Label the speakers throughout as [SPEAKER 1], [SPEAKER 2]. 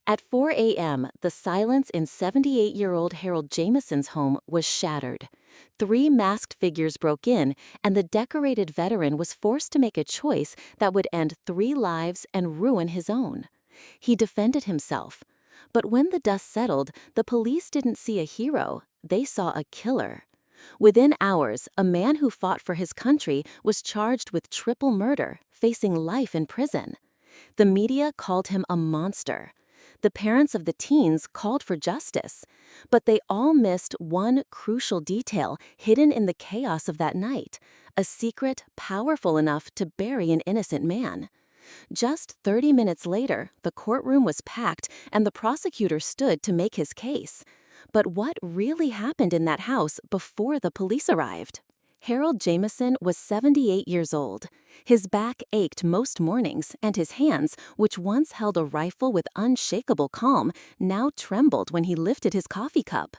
[SPEAKER 1] At 4 a.m., the silence in 78-year-old Harold Jamison's home was shattered. Three masked figures broke in, and the decorated veteran was forced to make a choice that would end three lives and ruin his own. He defended himself. But when the dust settled, the police didn't see a hero, they saw a killer. Within hours, a man who fought for his country was charged with triple murder, facing life in prison. The media called him a monster. The parents of the teens called for justice, but they all missed one crucial detail hidden in the chaos of that night, a secret powerful enough to bury an innocent man. Just 30 minutes later, the courtroom was packed and the prosecutor stood to make his case. But what really happened in that house before the police arrived? Harold Jamison was 78 years old. His back ached most mornings, and his hands, which once held a rifle with unshakable calm, now trembled when he lifted his coffee cup.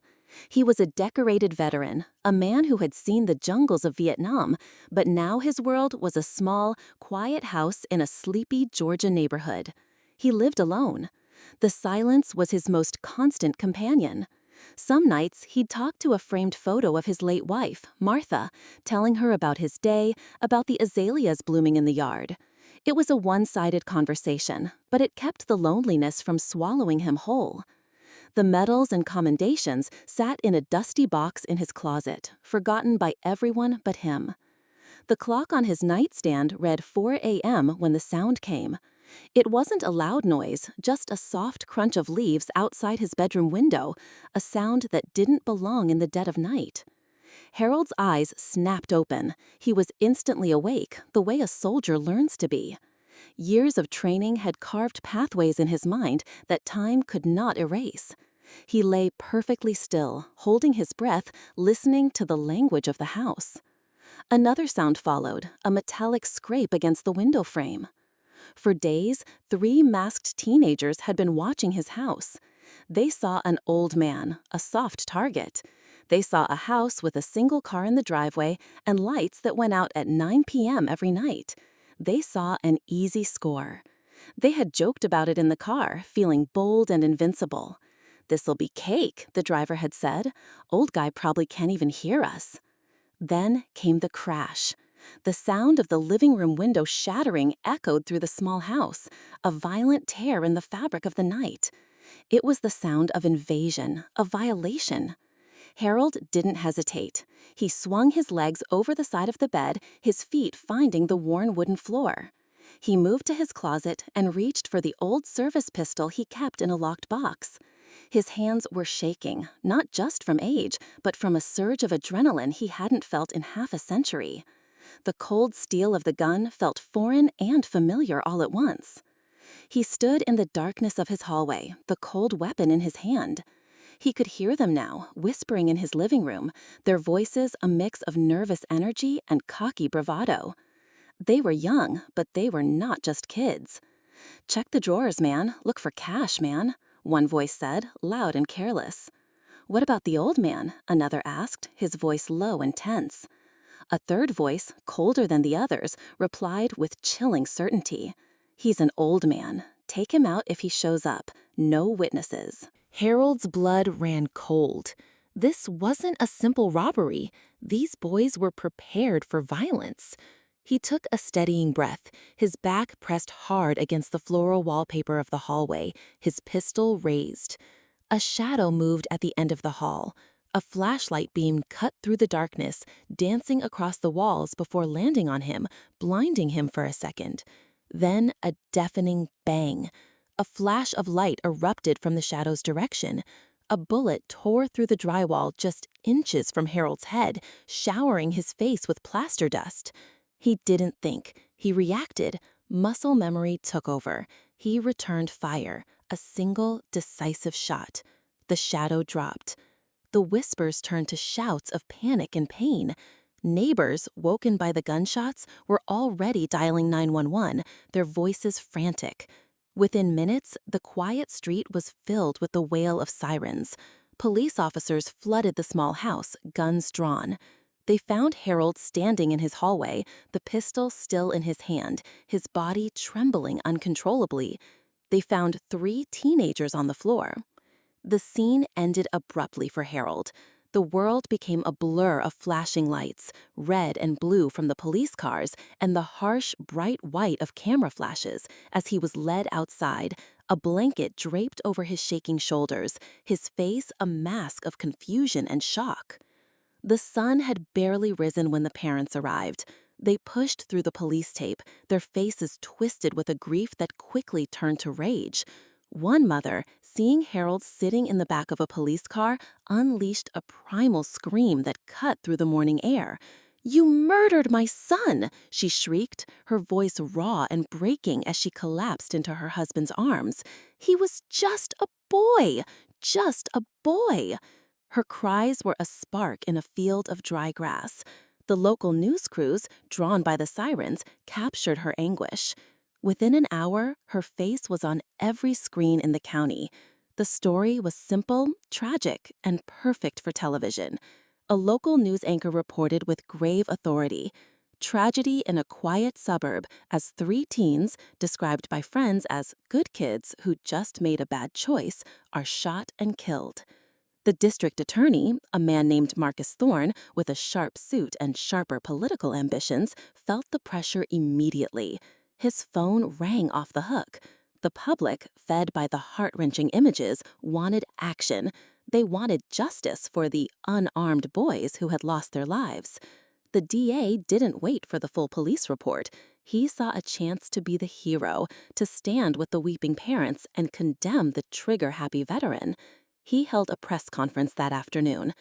[SPEAKER 1] He was a decorated veteran, a man who had seen the jungles of Vietnam, but now his world was a small, quiet house in a sleepy Georgia neighborhood. He lived alone. The silence was his most constant companion. Some nights, he'd talk to a framed photo of his late wife, Martha, telling her about his day, about the azaleas blooming in the yard. It was a one-sided conversation, but it kept the loneliness from swallowing him whole. The medals and commendations sat in a dusty box in his closet, forgotten by everyone but him. The clock on his nightstand read 4 a.m. when the sound came. It wasn't a loud noise, just a soft crunch of leaves outside his bedroom window, a sound that didn't belong in the dead of night. Harold's eyes snapped open. He was instantly awake, the way a soldier learns to be. Years of training had carved pathways in his mind that time could not erase. He lay perfectly still, holding his breath, listening to the language of the house. Another sound followed, a metallic scrape against the window frame. For days, three masked teenagers had been watching his house. They saw an old man, a soft target. They saw a house with a single car in the driveway and lights that went out at 9 p.m. every night. They saw an easy score. They had joked about it in the car, feeling bold and invincible. "This'll be cake," the driver had said. "Old guy probably can't even hear us." Then came the crash. The sound of the living room window shattering echoed through the small house, a violent tear in the fabric of the night. It was the sound of invasion, of violation. Harold didn't hesitate. He swung his legs over the side of the bed, his feet finding the worn wooden floor. He moved to his closet and reached for the old service pistol he kept in a locked box. His hands were shaking, not just from age, but from a surge of adrenaline he hadn't felt in half a century. The cold steel of the gun felt foreign and familiar all at once. He stood in the darkness of his hallway, the cold weapon in his hand. He could hear them now, whispering in his living room, their voices a mix of nervous energy and cocky bravado. They were young, but they were not just kids. "Check the drawers, man. Look for cash, man," one voice said, loud and careless. "What about the old man?" another asked, his voice low and tense. A third voice, colder than the others, replied with chilling certainty. "He's an old man. Take him out if he shows up. No witnesses." Harold's blood ran cold. This wasn't a simple robbery. These boys were prepared for violence. He took a steadying breath, his back pressed hard against the floral wallpaper of the hallway, his pistol raised. A shadow moved at the end of the hall. A flashlight beam cut through the darkness, dancing across the walls before landing on him, blinding him for a second. Then a deafening bang. A flash of light erupted from the shadow's direction. A bullet tore through the drywall just inches from Harold's head, showering his face with plaster dust. He didn't think. He reacted. Muscle memory took over. He returned fire, a single, decisive shot. The shadow dropped. The whispers turned to shouts of panic and pain. Neighbors, woken by the gunshots, were already dialing 911, their voices frantic. Within minutes, the quiet street was filled with the wail of sirens. Police officers flooded the small house, guns drawn. They found Harold standing in his hallway, the pistol still in his hand, his body trembling uncontrollably. They found 3 teenagers on the floor. The scene ended abruptly for Harold. The world became a blur of flashing lights, red and blue from the police cars, and the harsh, bright white of camera flashes as he was led outside, a blanket draped over his shaking shoulders, his face a mask of confusion and shock. The sun had barely risen when the parents arrived. They pushed through the police tape, their faces twisted with a grief that quickly turned to rage. One mother, seeing Harold sitting in the back of a police car, unleashed a primal scream that cut through the morning air. "You murdered my son!" she shrieked, her voice raw and breaking as she collapsed into her husband's arms. "He was just a boy! Just a boy!" Her cries were a spark in a field of dry grass. The local news crews, drawn by the sirens, captured her anguish. Within an hour, her face was on every screen in the county. The story was simple, tragic, and perfect for television. A local news anchor reported with grave authority. Tragedy in a quiet suburb as 3 teens, described by friends as good kids who just made a bad choice, are shot and killed. The district attorney, a man named Marcus Thorne with a sharp suit and sharper political ambitions, felt the pressure immediately. His phone rang off the hook. The public, fed by the heart-wrenching images, wanted action. They wanted justice for the unarmed boys who had lost their lives. The DA didn't wait for the full police report. He saw a chance to be the hero, to stand with the weeping parents and condemn the trigger-happy veteran. He held a press conference that afternoon.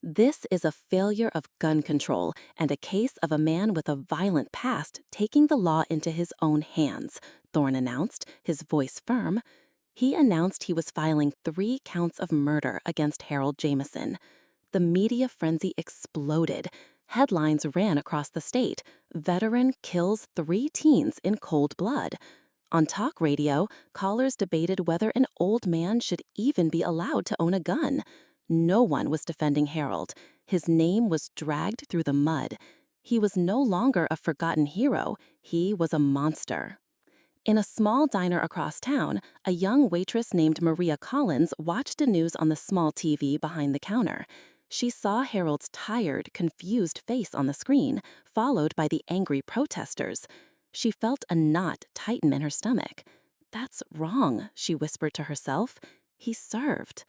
[SPEAKER 1] "This is a failure of gun control and a case of a man with a violent past taking the law into his own hands," Thorne announced, his voice firm. He announced he was filing 3 counts of murder against Harold Jameson. The media frenzy exploded. Headlines ran across the state. "Veteran kills 3 teens in cold blood." On talk radio, callers debated whether an old man should even be allowed to own a gun. No one was defending Harold. His name was dragged through the mud. He was no longer a forgotten hero. He was a monster. In a small diner across town, a young waitress named Maria Collins watched the news on the small TV behind the counter. She saw Harold's tired, confused face on the screen, followed by the angry protesters. She felt a knot tighten in her stomach. "That's wrong," she whispered to herself. "He served."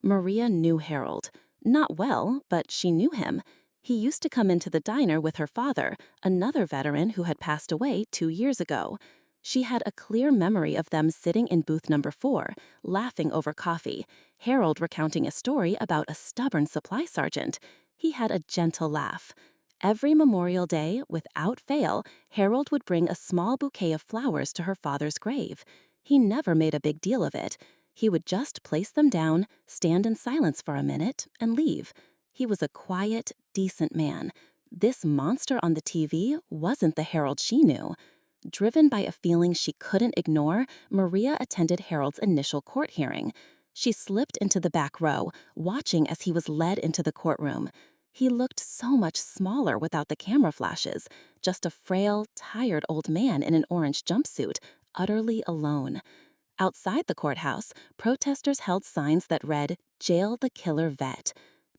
[SPEAKER 1] Maria knew Harold. Not well, but she knew him. He used to come into the diner with her father, another veteran who had passed away 2 years ago. She had a clear memory of them sitting in booth number 4, laughing over coffee, Harold recounting a story about a stubborn supply sergeant. He had a gentle laugh. Every Memorial Day, without fail, Harold would bring a small bouquet of flowers to her father's grave. He never made a big deal of it. He would just place them down, stand in silence for a minute, and leave. He was a quiet, decent man. This monster on the TV wasn't the Harold she knew. Driven by a feeling she couldn't ignore, Maria attended Harold's initial court hearing. She slipped into the back row, watching as he was led into the courtroom. He looked so much smaller without the camera flashes, just a frail, tired old man in an orange jumpsuit, utterly alone. Outside the courthouse, protesters held signs that read, "Jail the killer vet."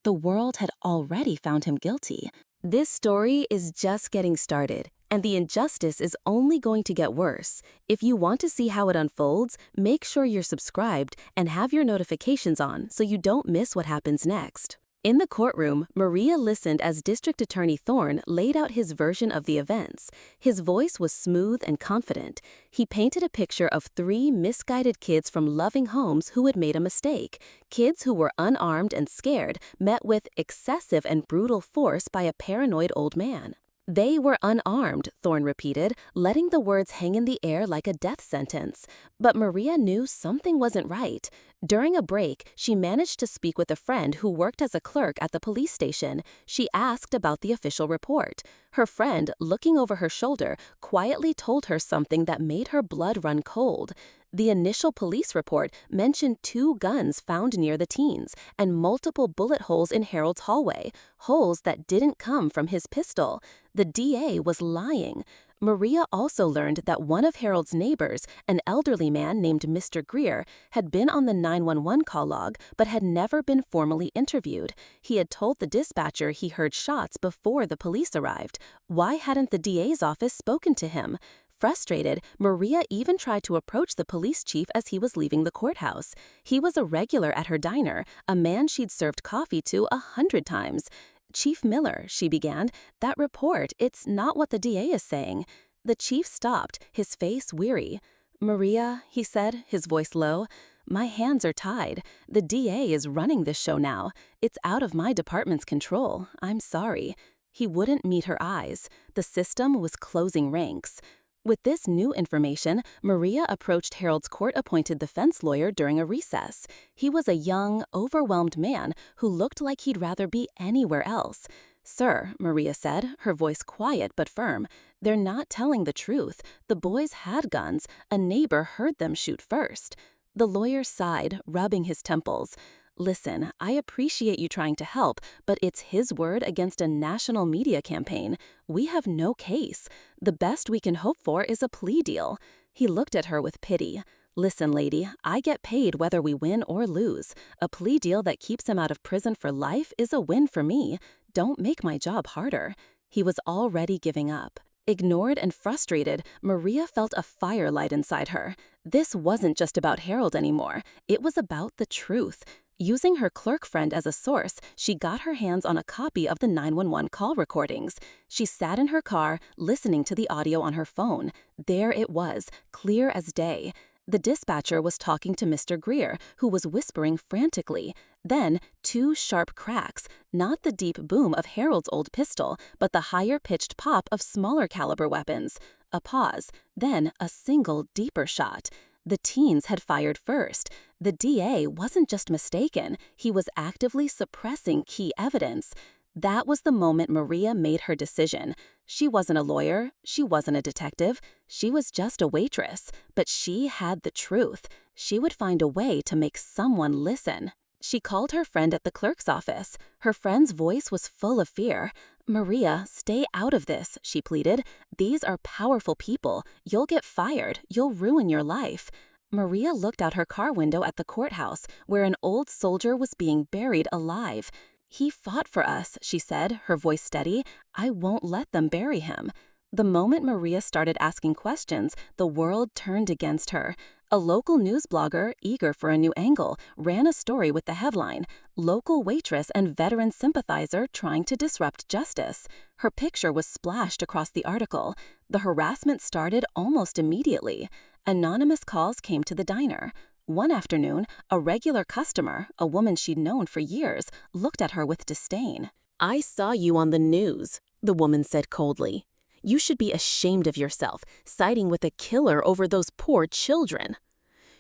[SPEAKER 1] The world had already found him guilty. This story is just getting started, and the injustice is only going to get worse. If you want to see how it unfolds, make sure you're subscribed and have your notifications on so you don't miss what happens next. In the courtroom, Maria listened as District Attorney Thorne laid out his version of the events. His voice was smooth and confident. He painted a picture of 3 misguided kids from loving homes who had made a mistake. Kids who were unarmed and scared, met with excessive and brutal force by a paranoid old man. "They were unarmed," Thorne repeated, letting the words hang in the air like a death sentence. But Maria knew something wasn't right. During a break, she managed to speak with a friend who worked as a clerk at the police station. She asked about the official report. Her friend, looking over her shoulder, quietly told her something that made her blood run cold. The initial police report mentioned 2 guns found near the teens and multiple bullet holes in Harold's hallway, holes that didn't come from his pistol. The DA was lying. Maria also learned that one of Harold's neighbors, an elderly man named Mr. Greer, had been on the 911 call log but had never been formally interviewed. He had told the dispatcher he heard shots before the police arrived. Why hadn't the DA's office spoken to him? Frustrated, Maria even tried to approach the police chief as he was leaving the courthouse. He was a regular at her diner, a man she'd served coffee to 100 times. "Chief Miller," she began, "that report, it's not what the DA is saying." The chief stopped, his face weary. "Maria," he said, his voice low, "my hands are tied. The DA is running this show now. It's out of my department's control. I'm sorry." He wouldn't meet her eyes. The system was closing ranks. With this new information, Maria approached Harold's court-appointed defense lawyer during a recess. He was a young, overwhelmed man who looked like he'd rather be anywhere else. "Sir," Maria said, her voice quiet but firm, "they're not telling the truth. The boys had guns. A neighbor heard them shoot first." The lawyer sighed, rubbing his temples. "Listen, I appreciate you trying to help, but it's his word against a national media campaign. We have no case. The best we can hope for is a plea deal." He looked at her with pity. "Listen, lady, I get paid whether we win or lose. A plea deal that keeps him out of prison for life is a win for me. Don't make my job harder." He was already giving up. Ignored and frustrated, Maria felt a firelight inside her. This wasn't just about Harold anymore. It was about the truth. Using her clerk friend as a source, she got her hands on a copy of the 911 call recordings. She sat in her car, listening to the audio on her phone. There it was, clear as day. The dispatcher was talking to Mr. Greer, who was whispering frantically. Then, two sharp cracks, not the deep boom of Harold's old pistol, but the higher-pitched pop of smaller caliber weapons. A pause, then a single, deeper shot. The teens had fired first. The DA wasn't just mistaken, he was actively suppressing key evidence. That was the moment Maria made her decision. She wasn't a lawyer, she wasn't a detective, she was just a waitress, but she had the truth. She would find a way to make someone listen. She called her friend at the clerk's office. Her friend's voice was full of fear. "Maria, stay out of this," she pleaded. "These are powerful people. You'll get fired. You'll ruin your life." Maria looked out her car window at the courthouse, where an old soldier was being buried alive. "He fought for us," she said, her voice steady. "I won't let them bury him." The moment Maria started asking questions, the world turned against her. A local news blogger, eager for a new angle, ran a story with the headline, "Local waitress and veteran sympathizer trying to disrupt justice." Her picture was splashed across the article. The harassment started almost immediately. Anonymous calls came to the diner. One afternoon, a regular customer, a woman she'd known for years, looked at her with disdain. "I saw you on the news," the woman said coldly. "You should be ashamed of yourself, siding with a killer over those poor children."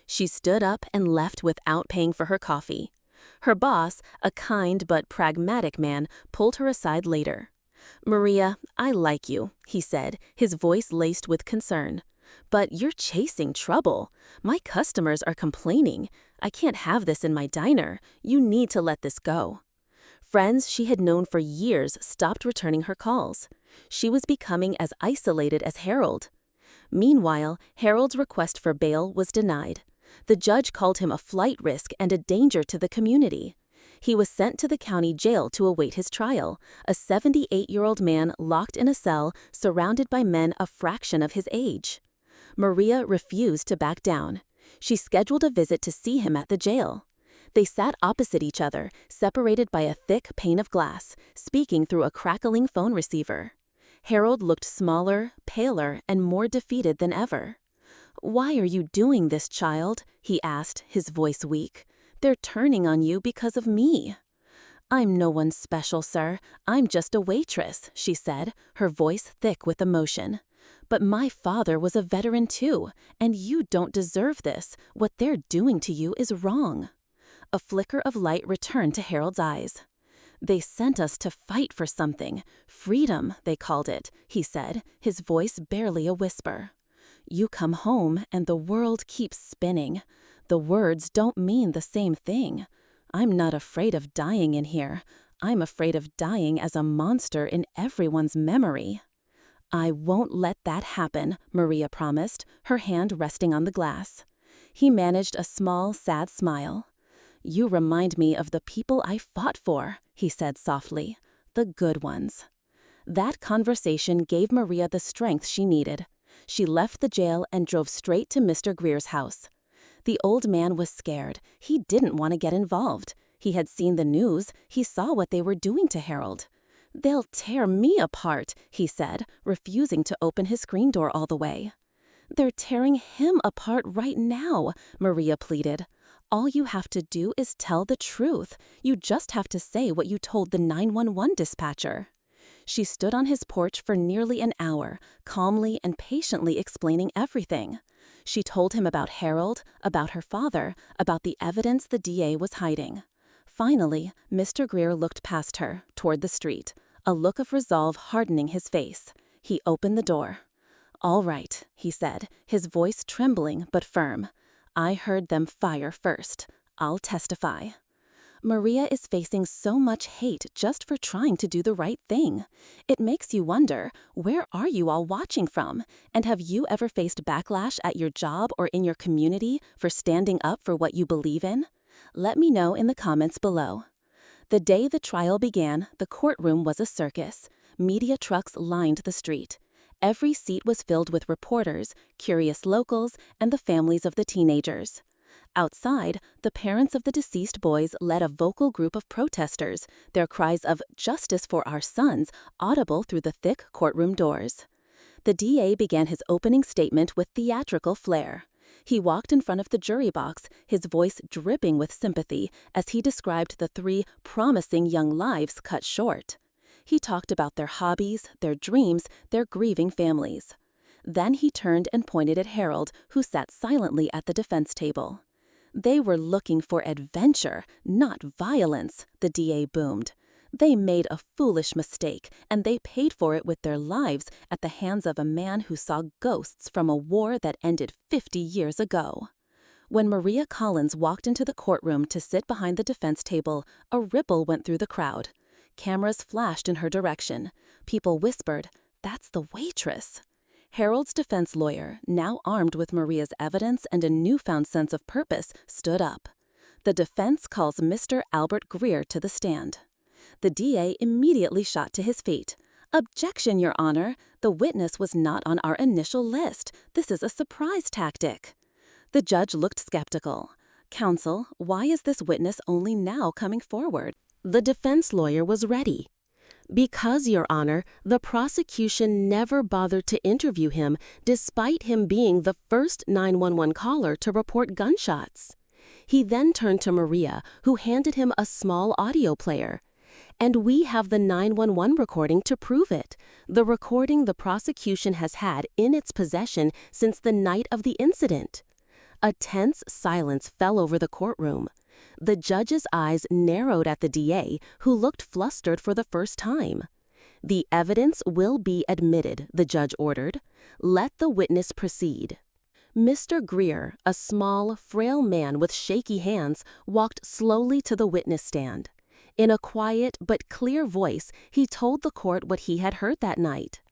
[SPEAKER 1] She stood up and left without paying for her coffee. Her boss, a kind but pragmatic man, pulled her aside later. "Maria, I like you," he said, his voice laced with concern. "But you're chasing trouble. My customers are complaining. I can't have this in my diner. You need to let this go." Friends she had known for years stopped returning her calls. She was becoming as isolated as Harold. Meanwhile, Harold's request for bail was denied. The judge called him a flight risk and a danger to the community. He was sent to the county jail to await his trial, a 78-year-old man locked in a cell surrounded by men a fraction of his age. Maria refused to back down. She scheduled a visit to see him at the jail. They sat opposite each other, separated by a thick pane of glass, speaking through a crackling phone receiver. Harold looked smaller, paler, and more defeated than ever. "Why are you doing this, child?" he asked, his voice weak. "They're turning on you because of me." "I'm no one special, sir. I'm just a waitress," she said, her voice thick with emotion. "But my father was a veteran too, and you don't deserve this. What they're doing to you is wrong." A flicker of light returned to Harold's eyes. "They sent us to fight for something. Freedom, they called it," he said, his voice barely a whisper. "You come home and the world keeps spinning. The words don't mean the same thing. I'm not afraid of dying in here. I'm afraid of dying as a monster in everyone's memory." "I won't let that happen," Maria promised, her hand resting on the glass. He managed a small, sad smile. "You remind me of the people I fought for," he said softly. "The good ones." That conversation gave Maria the strength she needed. She left the jail and drove straight to Mr. Greer's house. The old man was scared. He didn't want to get involved. He had seen the news. He saw what they were doing to Harold. "They'll tear me apart," he said, refusing to open his screen door all the way. "They're tearing him apart right now," Maria pleaded. "All you have to do is tell the truth. You just have to say what you told the 911 dispatcher." She stood on his porch for nearly an hour, calmly and patiently explaining everything. She told him about Harold, about her father, about the evidence the DA was hiding. Finally, Mr. Greer looked past her, toward the street, a look of resolve hardening his face. He opened the door. "All right," he said, his voice trembling but firm. "I heard them fire first. I'll testify." Maria is facing so much hate just for trying to do the right thing. It makes you wonder, where are you all watching from? And have you ever faced backlash at your job or in your community for standing up for what you believe in? Let me know in the comments below. The day the trial began, the courtroom was a circus. Media trucks lined the street. Every seat was filled with reporters, curious locals, and the families of the teenagers. Outside, the parents of the deceased boys led a vocal group of protesters, their cries of "Justice for our sons" audible through the thick courtroom doors. The DA began his opening statement with theatrical flair. He walked in front of the jury box, his voice dripping with sympathy, as he described the 3 promising young lives cut short. He talked about their hobbies, their dreams, their grieving families. Then he turned and pointed at Harold, who sat silently at the defense table. "They were looking for adventure, not violence," the DA boomed. "They made a foolish mistake, and they paid for it with their lives at the hands of a man who saw ghosts from a war that ended 50 years ago." When Maria Collins walked into the courtroom to sit behind the defense table, a ripple went through the crowd. Cameras flashed in her direction. People whispered, "That's the waitress." Harold's defense lawyer, now armed with Maria's evidence and a newfound sense of purpose, stood up. The defense calls Mr. Albert Greer to the stand. The DA immediately shot to his feet. "Objection, Your Honor. The witness was not on our initial list. This is a surprise tactic." The judge looked skeptical. "Counsel, why is this witness only now coming forward?" The defense lawyer was ready. "Because, Your Honor, the prosecution never bothered to interview him despite him being the first 911 caller to report gunshots." He then turned to Maria, who handed him a small audio player. "And we have the 911 recording to prove it, the recording the prosecution has had in its possession since the night of the incident." A tense silence fell over the courtroom. The judge's eyes narrowed at the DA, who looked flustered for the first time. "The evidence will be admitted," the judge ordered. "Let the witness proceed." Mr. Greer, a small, frail man with shaky hands, walked slowly to the witness stand. In a quiet but clear voice, he told the court what he had heard that night.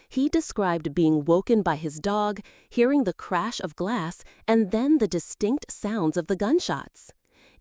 [SPEAKER 1] He described being woken by his dog, hearing the crash of glass, and then the distinct sounds of the gunshots.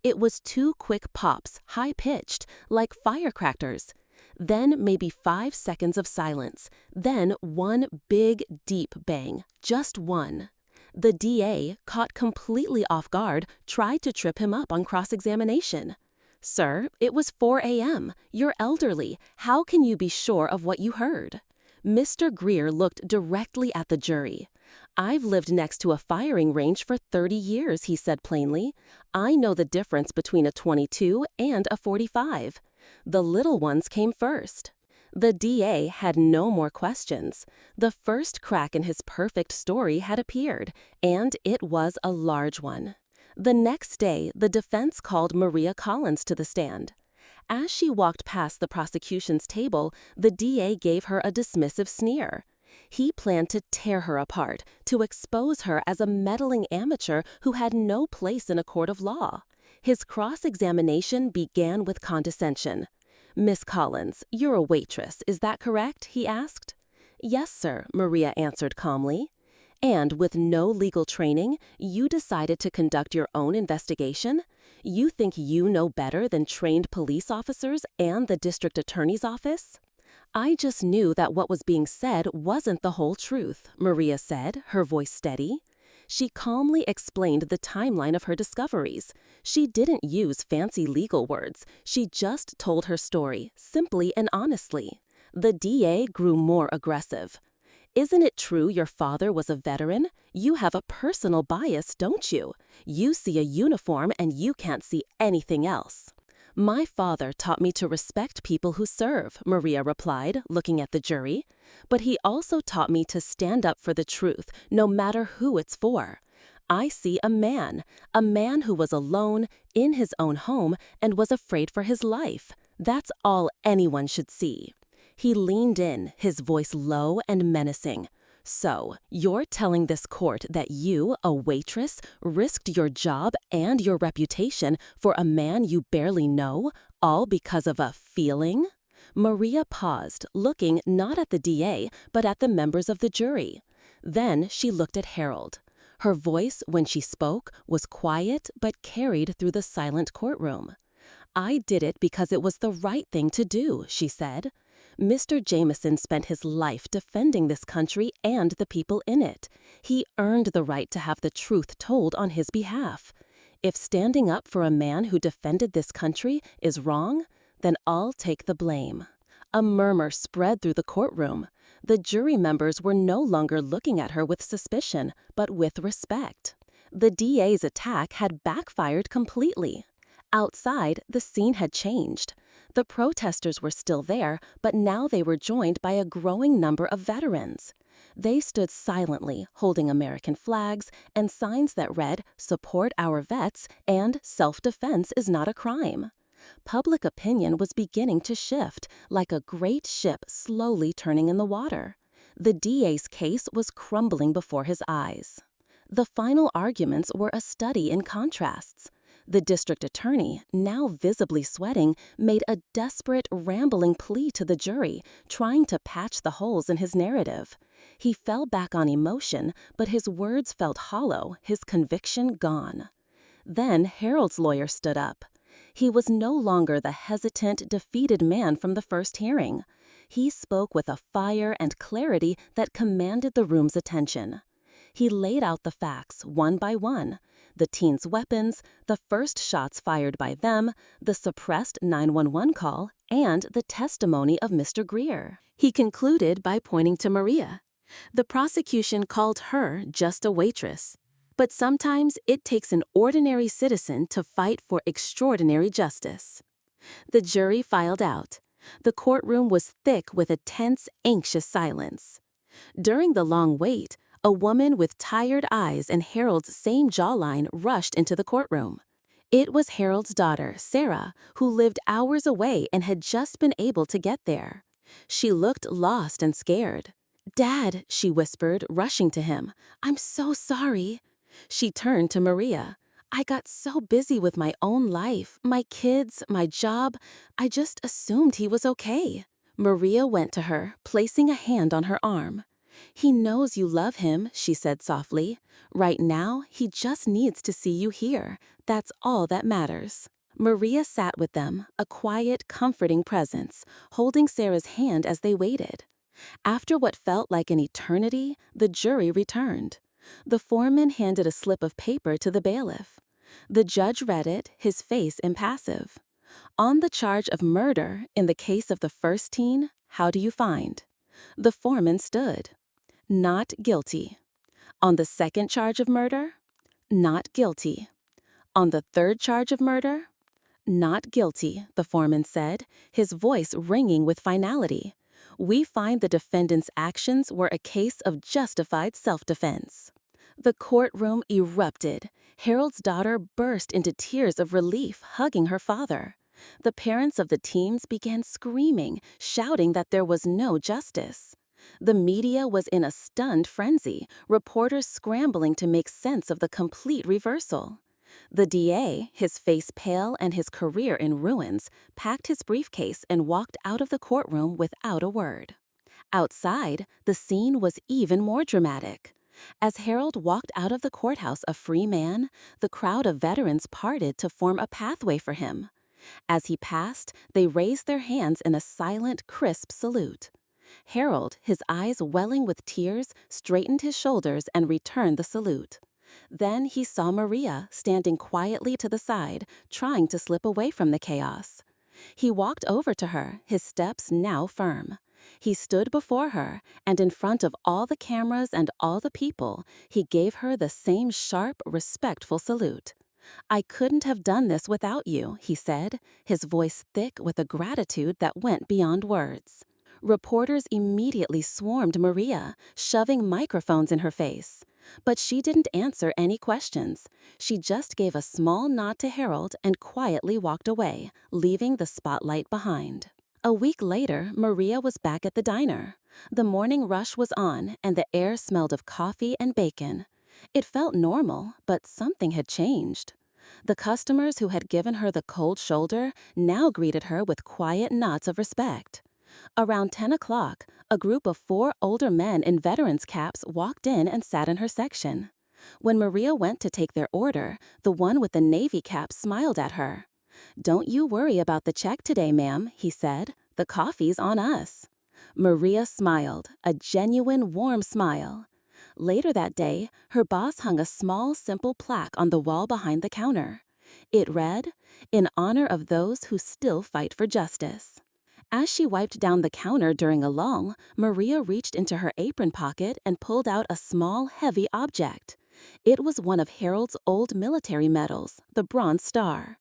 [SPEAKER 1] It was 2 quick pops, high-pitched, like firecrackers. Then maybe 5 seconds of silence. Then one big, deep bang. Just one. The DA, caught completely off guard, tried to trip him up on cross-examination. "Sir, it was 4 a.m. You're elderly. How can you be sure of what you heard?" Mr. Greer looked directly at the jury. "I've lived next to a firing range for 30 years, he said plainly. "I know the difference between a 22 and a 45. The little ones came first." The DA had no more questions. The first crack in his perfect story had appeared, and it was a large one. The next day, the defense called Maria Collins to the stand. As she walked past the prosecution's table, the DA gave her a dismissive sneer. He planned to tear her apart, to expose her as a meddling amateur who had no place in a court of law. His cross-examination began with condescension. "Miss Collins, you're a waitress, is that correct?" he asked. Yes, sir, Maria answered calmly. And with no legal training, you decided to conduct your own investigation? You think you know better than trained police officers and the district attorney's office? I just knew that what was being said wasn't the whole truth, Maria said, her voice steady. She calmly explained the timeline of her discoveries. She didn't use fancy legal words. She just told her story, simply and honestly. The DA grew more aggressive. Isn't it true your father was a veteran? You have a personal bias, don't you? You see a uniform and you can't see anything else. My father taught me to respect people who serve, Maria replied, looking at the jury. But he also taught me to stand up for the truth, no matter who it's for. I see a man who was alone, in his own home, and was afraid for his life. That's all anyone should see. He leaned in, his voice low and menacing. So, you're telling this court that you, a waitress, risked your job and your reputation for a man you barely know, all because of a feeling? Maria paused, looking not at the DA, but at the members of the jury. Then she looked at Harold. Her voice, when she spoke, was quiet but carried through the silent courtroom. I did it because it was the right thing to do, she said. Mr. Jameson spent his life defending this country and the people in it. He earned the right to have the truth told on his behalf. If standing up for a man who defended this country is wrong, then I'll take the blame. A murmur spread through the courtroom. The jury members were no longer looking at her with suspicion, but with respect. The DA's attack had backfired completely. Outside, the scene had changed. The protesters were still there, but now they were joined by a growing number of veterans. They stood silently, holding American flags and signs that read, "Support our vets" and "Self-defense is not a crime." Public opinion was beginning to shift, like a great ship slowly turning in the water. The DA's case was crumbling before his eyes. The final arguments were a study in contrasts. The district attorney, now visibly sweating, made a desperate, rambling plea to the jury, trying to patch the holes in his narrative. He fell back on emotion, but his words felt hollow, his conviction gone. Then Harold's lawyer stood up. He was no longer the hesitant, defeated man from the first hearing. He spoke with a fire and clarity that commanded the room's attention. He laid out the facts one by one. The teens' weapons, the first shots fired by them, the suppressed 911 call, and the testimony of Mr. Greer. He concluded by pointing to Maria. The prosecution called her just a waitress. But sometimes it takes an ordinary citizen to fight for extraordinary justice. The jury filed out. The courtroom was thick with a tense, anxious silence. During the long wait, a woman with tired eyes and Harold's same jawline rushed into the courtroom. It was Harold's daughter, Sarah, who lived hours away and had just been able to get there. She looked lost and scared. "Dad," she whispered, rushing to him, "I'm so sorry." She turned to Maria. "I got so busy with my own life, my kids, my job, I just assumed he was okay." Maria went to her, placing a hand on her arm. "He knows you love him," she said softly. "Right now, he just needs to see you here. That's all that matters." Maria sat with them, a quiet, comforting presence, holding Sarah's hand as they waited. After what felt like an eternity, the jury returned. The foreman handed a slip of paper to the bailiff. The judge read it, his face impassive. "On the charge of murder, in the case of the first teen, how do you find?" The foreman stood. "Not guilty." "On the second charge of murder?" "Not guilty." "On the third charge of murder?" "Not guilty," the foreman said, his voice ringing with finality. "We find the defendant's actions were a case of justified self-defense." The courtroom erupted. Harold's daughter burst into tears of relief, hugging her father. The parents of the teens began screaming, shouting that there was no justice. The media was in a stunned frenzy, reporters scrambling to make sense of the complete reversal. The DA, his face pale and his career in ruins, packed his briefcase and walked out of the courtroom without a word. Outside, the scene was even more dramatic. As Harold walked out of the courthouse a free man, the crowd of veterans parted to form a pathway for him. As he passed, they raised their hands in a silent, crisp salute. Harold, his eyes welling with tears, straightened his shoulders and returned the salute. Then he saw Maria standing quietly to the side, trying to slip away from the chaos. He walked over to her, his steps now firm. He stood before her, and in front of all the cameras and all the people, he gave her the same sharp, respectful salute. "I couldn't have done this without you," he said, his voice thick with a gratitude that went beyond words. Reporters immediately swarmed Maria, shoving microphones in her face. But she didn't answer any questions. She just gave a small nod to Harold and quietly walked away, leaving the spotlight behind. A week later, Maria was back at the diner. The morning rush was on, and the air smelled of coffee and bacon. It felt normal, but something had changed. The customers who had given her the cold shoulder now greeted her with quiet nods of respect. Around 10 o'clock, a group of 4 older men in veterans' caps walked in and sat in her section. When Maria went to take their order, the one with the navy cap smiled at her. "Don't you worry about the check today, ma'am," he said. "The coffee's on us." Maria smiled, a genuine warm smile. Later that day, her boss hung a small, simple plaque on the wall behind the counter. It read, "In honor of those who still fight for justice." As she wiped down the counter during a lull, Maria reached into her apron pocket and pulled out a small, heavy object. It was one of Harold's old military medals, the Bronze Star.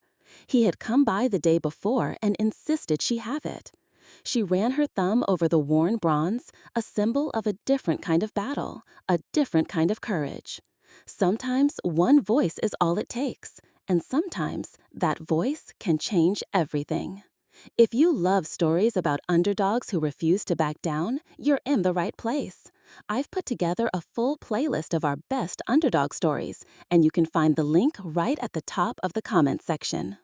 [SPEAKER 1] He had come by the day before and insisted she have it. She ran her thumb over the worn bronze, a symbol of a different kind of battle, a different kind of courage. Sometimes one voice is all it takes, and sometimes that voice can change everything. If you love stories about underdogs who refuse to back down, you're in the right place. I've put together a full playlist of our best underdog stories, and you can find the link right at the top of the comments section.